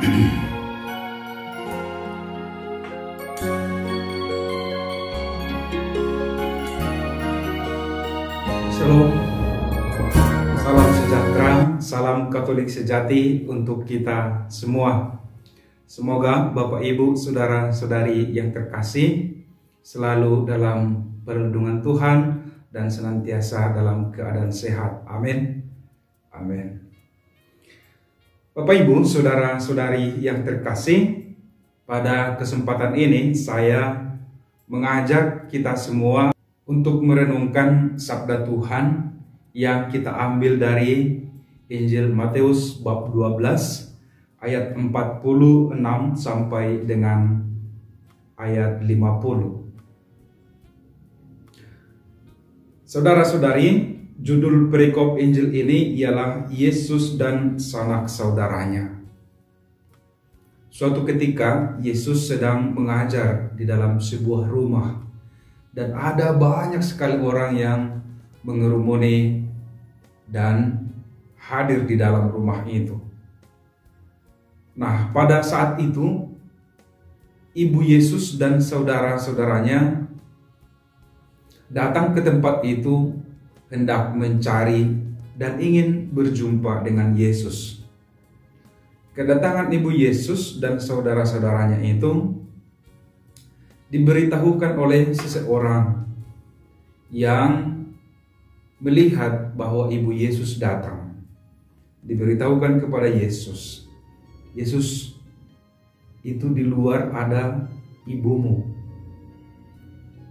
Shalom, salam sejahtera, salam Katolik sejati untuk kita semua. Semoga Bapak Ibu, Saudara-saudari yang terkasih selalu dalam perlindungan Tuhan dan senantiasa dalam keadaan sehat. Amin. Amin. Bapak Ibu, Saudara-saudari yang terkasih, pada kesempatan ini saya mengajak kita semua untuk merenungkan sabda Tuhan yang kita ambil dari Injil Matius bab 12 ayat 46 sampai dengan ayat 50. Saudara-saudari, judul perikop Injil ini ialah Yesus dan sanak saudaranya. Suatu ketika Yesus sedang mengajar di dalam sebuah rumah, dan ada banyak sekali orang yang mengerumuni dan hadir di dalam rumah itu. Nah, pada saat itu ibu Yesus dan saudara-saudaranya datang ke tempat itu hendak mencari dan ingin berjumpa dengan Yesus. Kedatangan ibu Yesus dan saudara-saudaranya itu diberitahukan oleh seseorang yang melihat bahwa ibu Yesus datang. Diberitahukan kepada Yesus, Yesus, itu di luar ada ibumu,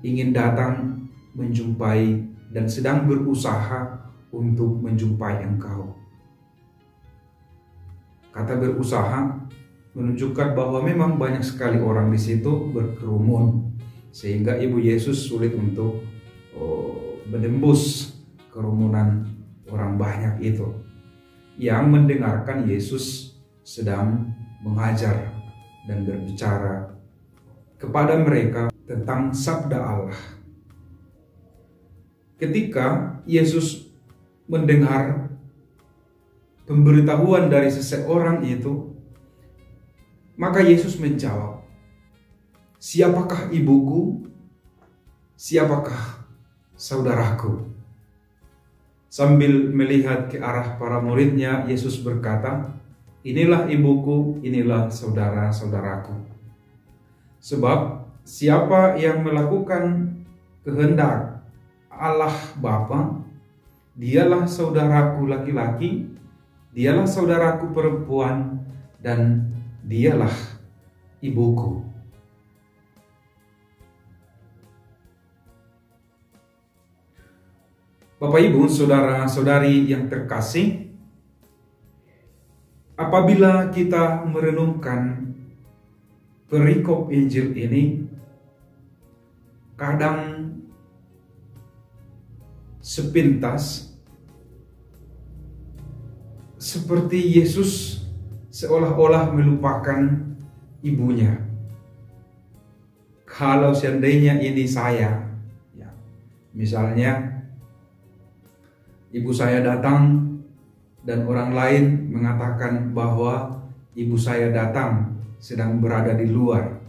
ingin datang menjumpai dan sedang berusaha untuk menjumpai engkau. Kata berusaha menunjukkan bahwa memang banyak sekali orang di situ berkerumun, sehingga ibu Yesus sulit untuk menembus kerumunan orang banyak itu yang mendengarkan Yesus sedang mengajar dan berbicara kepada mereka tentang sabda Allah. Ketika Yesus mendengar pemberitahuan dari seseorang itu, maka Yesus menjawab, "Siapakah ibuku? Siapakah saudaraku?" Sambil melihat ke arah para muridnya, Yesus berkata, "Inilah ibuku, inilah saudara-saudaraku. Sebab siapa yang melakukan kehendak Allah Bapa, dialah saudaraku laki-laki, dialah saudaraku perempuan, dan dialah ibuku." Bapak Ibu, saudara-saudari yang terkasih, apabila kita merenungkan perikop Injil ini, kadang sepintas seperti Yesus seolah-olah melupakan ibunya. Kalau seandainya ini saya, ya, misalnya ibu saya datang dan orang lain mengatakan bahwa ibu saya datang sedang berada di luar,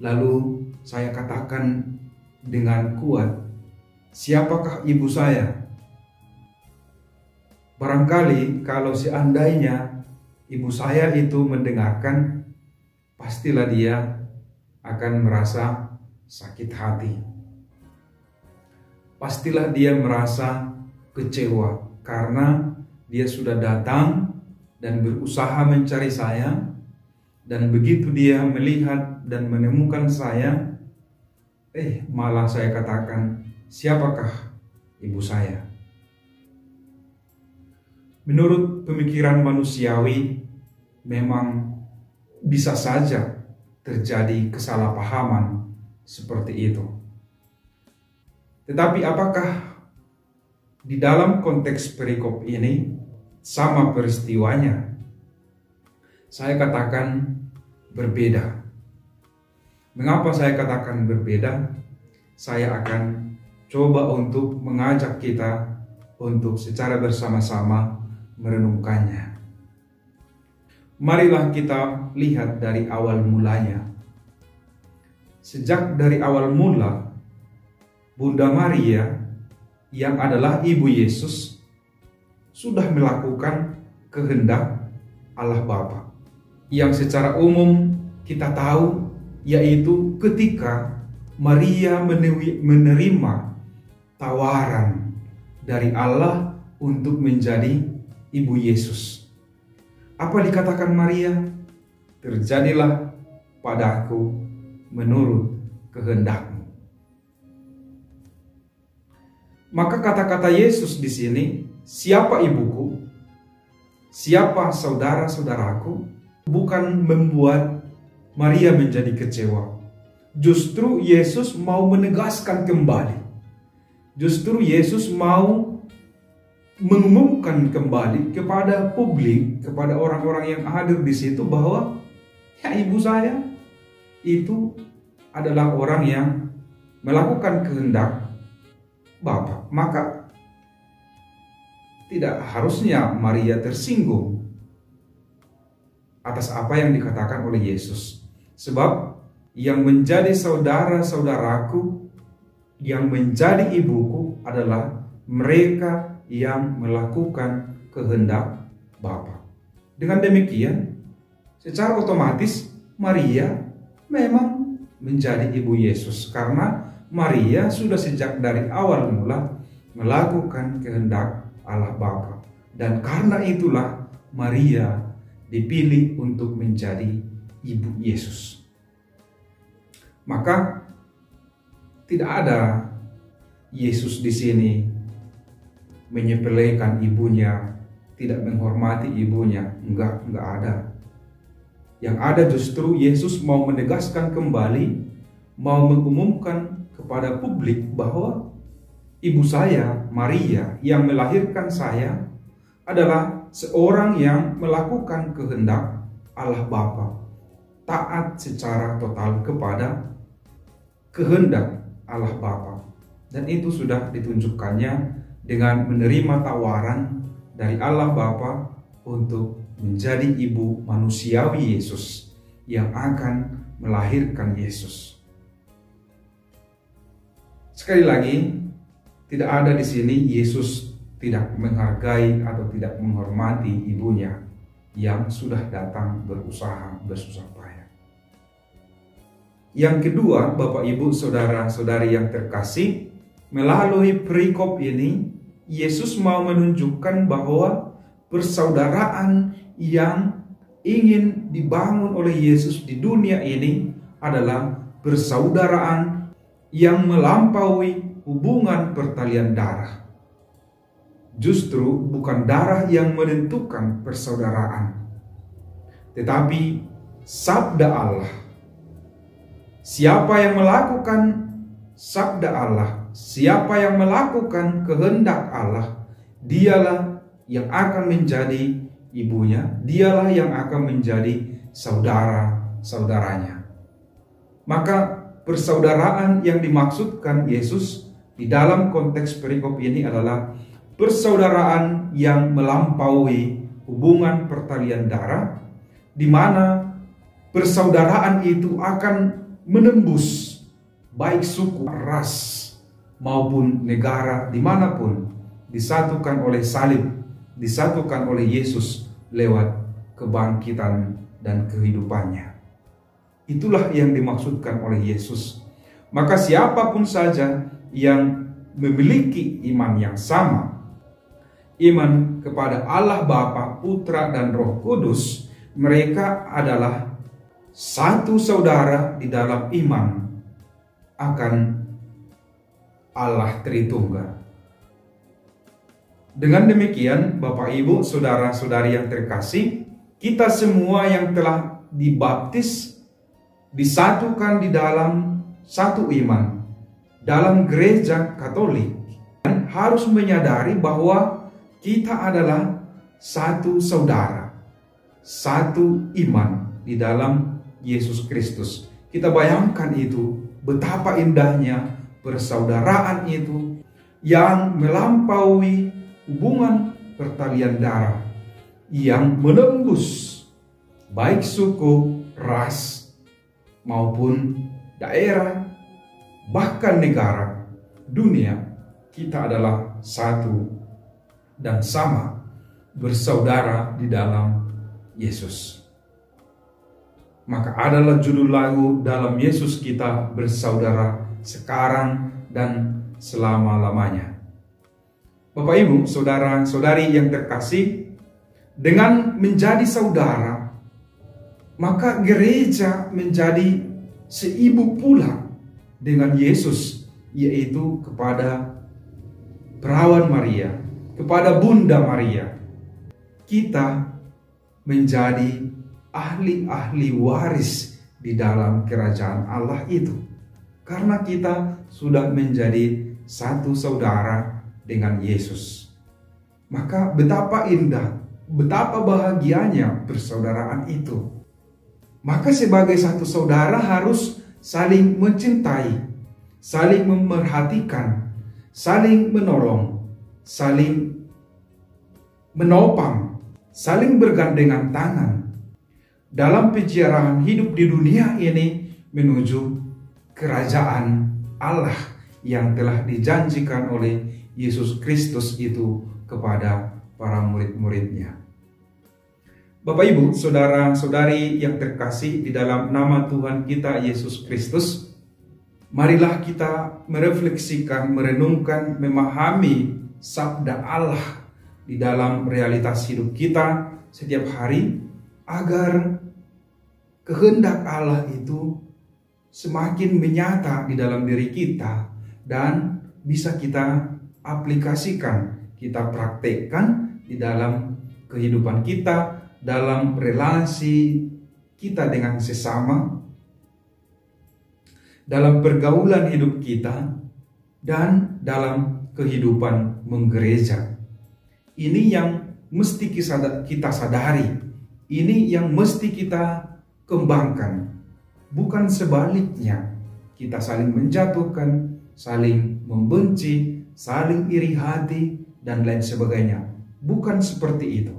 lalu saya katakan dengan kuat, "Siapakah ibu saya?" Barangkali kalau seandainya ibu saya itu mendengarkan, pastilah dia akan merasa sakit hati. Pastilah dia merasa kecewa karena dia sudah datang dan berusaha mencari saya, dan begitu dia melihat dan menemukan saya, malah saya katakan, "Siapakah ibu saya?" Menurut pemikiran manusiawi, memang bisa saja terjadi kesalahpahaman seperti itu. Tetapi apakah di dalam konteks perikop ini sama peristiwanya? Saya katakan berbeda. Mengapa saya katakan berbeda? Saya akan coba untuk mengajak kita untuk secara bersama-sama merenungkannya. Marilah kita lihat dari awal mulanya. Sejak dari awal mula, Bunda Maria yang adalah ibu Yesus sudah melakukan kehendak Allah Bapa. Yang secara umum kita tahu, yaitu ketika Maria menerima tawaran dari Allah untuk menjadi ibu Yesus. Apa dikatakan Maria? Terjadilah padaku menurut kehendakmu. Maka kata-kata Yesus di sini, siapa ibuku, siapa saudara-saudaraku, bukan membuat Maria menjadi kecewa. Justru Yesus mau menegaskan kembali. Justru Yesus mau mengumumkan kembali kepada publik, kepada orang-orang yang hadir di situ bahwa ya ibu saya itu adalah orang yang melakukan kehendak Bapa. Maka tidak harusnya Maria tersinggung atas apa yang dikatakan oleh Yesus. Sebab yang menjadi saudara-saudaraku, yang menjadi ibuku adalah mereka yang melakukan kehendak Bapa. Dengan demikian, secara otomatis Maria memang menjadi ibu Yesus, karena Maria sudah sejak dari awal mula melakukan kehendak Allah Bapa. Dan karena itulah Maria dipilih untuk menjadi ibu Yesus. Maka tidak ada Yesus di sini menyepelekan ibunya, tidak menghormati ibunya. Enggak ada. Yang ada justru Yesus mau menegaskan kembali, mau mengumumkan kepada publik bahwa ibu saya, Maria, yang melahirkan saya adalah seorang yang melakukan kehendak Allah Bapa, taat secara total kepada kehendak Allah Bapa. Dan itu sudah ditunjukkannya dengan menerima tawaran dari Allah Bapa untuk menjadi ibu manusiawi Yesus yang akan melahirkan Yesus. Sekali lagi, tidak ada di sini Yesus tidak menghargai atau tidak menghormati ibunya yang sudah datang berusaha bersusah payah. Yang kedua, Bapak Ibu saudara-saudari yang terkasih, melalui perikop ini Yesus mau menunjukkan bahwa persaudaraan yang ingin dibangun oleh Yesus di dunia ini adalah persaudaraan yang melampaui hubungan pertalian darah. Justru bukan darah yang menentukan persaudaraan, tetapi sabda Allah. Siapa yang melakukan sabda Allah, siapa yang melakukan kehendak Allah, dialah yang akan menjadi ibunya, dialah yang akan menjadi saudara-saudaranya. Maka persaudaraan yang dimaksudkan Yesus di dalam konteks perikop ini adalah persaudaraan yang melampaui hubungan pertalian darah, di mana persaudaraan itu akan menembus baik suku, ras, maupun negara dimanapun, disatukan oleh salib, disatukan oleh Yesus lewat kebangkitan dan kehidupannya. Itulah yang dimaksudkan oleh Yesus. Maka siapapun saja yang memiliki iman yang sama, iman kepada Allah Bapa, Putra, dan Roh Kudus, mereka adalah satu saudara di dalam iman akan Allah Tritunggal. Dengan demikian, Bapak Ibu, saudara-saudari yang terkasih, kita semua yang telah dibaptis disatukan di dalam satu iman dalam gereja Katolik, dan harus menyadari bahwa kita adalah satu saudara, satu iman di dalam Yesus Kristus. Kita bayangkan itu, betapa indahnya persaudaraan itu yang melampaui hubungan pertalian darah, yang menembus baik suku, ras, maupun daerah, bahkan negara, dunia, kita adalah satu dan sama, bersaudara di dalam Yesus. Maka adalah judul lagu, dalam Yesus kita bersaudara sekarang dan selama-lamanya. Bapak Ibu, saudara-saudari yang terkasih, dengan menjadi saudara, maka gereja menjadi seibu pula dengan Yesus, yaitu kepada Perawan Maria, kepada Bunda Maria. Kita menjadi ahli-ahli waris di dalam kerajaan Allah itu, karena kita sudah menjadi satu saudara dengan Yesus. Maka betapa indah, betapa bahagianya persaudaraan itu. Maka sebagai satu saudara harus saling mencintai, saling memerhatikan, saling menolong, saling menopang, saling bergandengan tangan dalam perjalanan hidup di dunia ini menuju kerajaan Allah yang telah dijanjikan oleh Yesus Kristus itu kepada para murid-muridnya. Bapak Ibu, saudara-saudari yang terkasih di dalam nama Tuhan kita Yesus Kristus, marilah kita merefleksikan, merenungkan, memahami sabda Allah di dalam realitas hidup kita setiap hari, agar kehendak Allah itu semakin menyata di dalam diri kita dan bisa kita aplikasikan, kita praktekkan di dalam kehidupan kita, dalam relasi kita dengan sesama, dalam pergaulan hidup kita, dan dalam kehidupan menggereja. Ini yang mesti kita sadari, ini yang mesti kita kembangkan, bukan sebaliknya. Kita saling menjatuhkan, saling membenci, saling iri hati, dan lain sebagainya. Bukan seperti itu.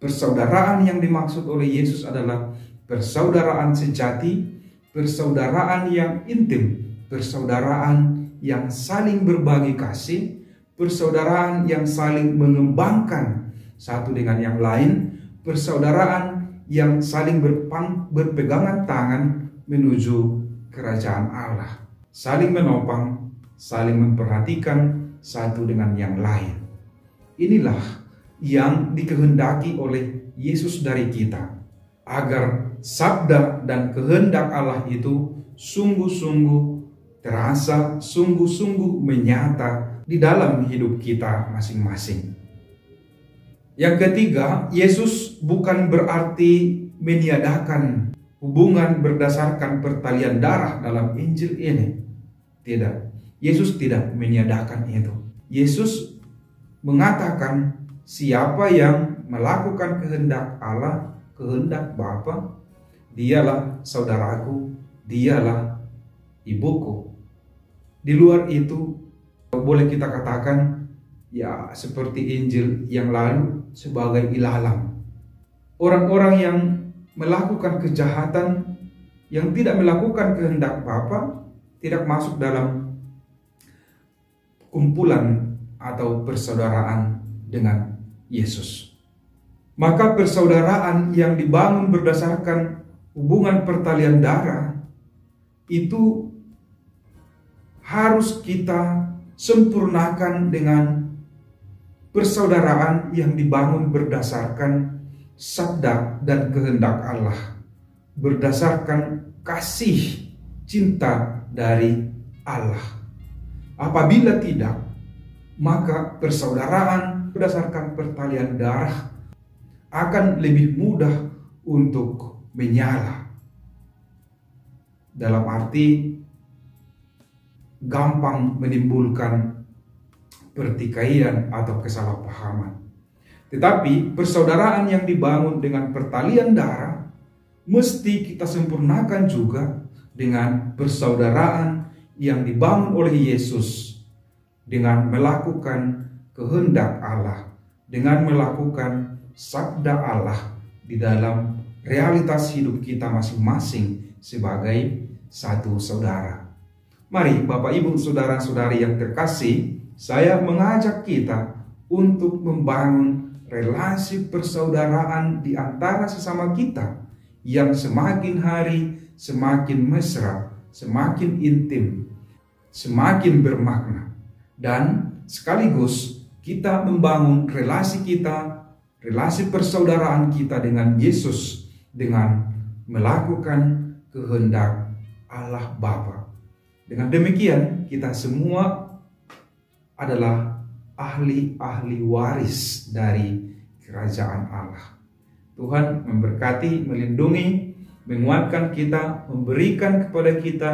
Persaudaraan yang dimaksud oleh Yesus adalah persaudaraan sejati, persaudaraan yang intim, persaudaraan yang saling berbagi kasih, persaudaraan yang saling mengembangkan satu dengan yang lain, persaudaraan yang saling berpegangan tangan menuju kerajaan Allah, saling menopang, saling memperhatikan satu dengan yang lain. Inilah yang dikehendaki oleh Yesus dari kita, agar sabda dan kehendak Allah itu sungguh-sungguh terasa, sungguh-sungguh menyata di dalam hidup kita masing-masing. Yang ketiga, Yesus bukan berarti meniadakan hubungan berdasarkan pertalian darah dalam Injil ini. Tidak. Yesus tidak meniadakan itu. Yesus mengatakan, siapa yang melakukan kehendak Allah, kehendak Bapa, dialah saudaraku, dialah ibuku. Di luar itu, boleh kita katakan, ya seperti Injil yang lalu, sebagai ilalang. Orang-orang yang melakukan kejahatan, yang tidak melakukan kehendak Bapa, tidak masuk dalam kumpulan atau persaudaraan dengan Yesus. Maka persaudaraan yang dibangun berdasarkan hubungan pertalian darah itu harus kita sempurnakan dengan persaudaraan yang dibangun berdasarkan sabda dan kehendak Allah, berdasarkan kasih cinta dari Allah. Apabila tidak, maka persaudaraan berdasarkan pertalian darah akan lebih mudah untuk menyala. Dalam arti gampang menimbulkan pertikaian atau kesalahpahaman. Tetapi persaudaraan yang dibangun dengan pertalian darah mesti kita sempurnakan juga dengan persaudaraan yang dibangun oleh Yesus dengan melakukan kehendak Allah, dengan melakukan sabda Allah di dalam realitas hidup kita masing-masing sebagai satu saudara. Mari Bapak Ibu saudara-saudari yang terkasih, saya mengajak kita untuk membangun relasi persaudaraan di antara sesama kita yang semakin hari semakin mesra, semakin intim, semakin bermakna. Dan sekaligus kita membangun relasi kita, relasi persaudaraan kita dengan Yesus dengan melakukan kehendak Allah Bapa. Dengan demikian kita semua adalah ahli-ahli waris dari kerajaan Allah. Tuhan memberkati, melindungi, menguatkan kita, memberikan kepada kita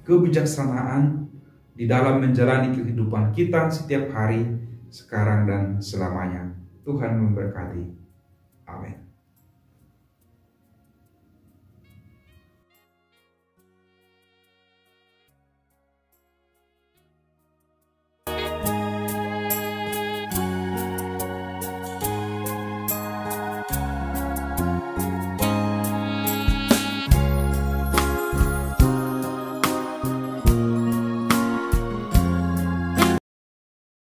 kebijaksanaan di dalam menjalani kehidupan kita setiap hari, sekarang dan selamanya. Tuhan memberkati. Amin.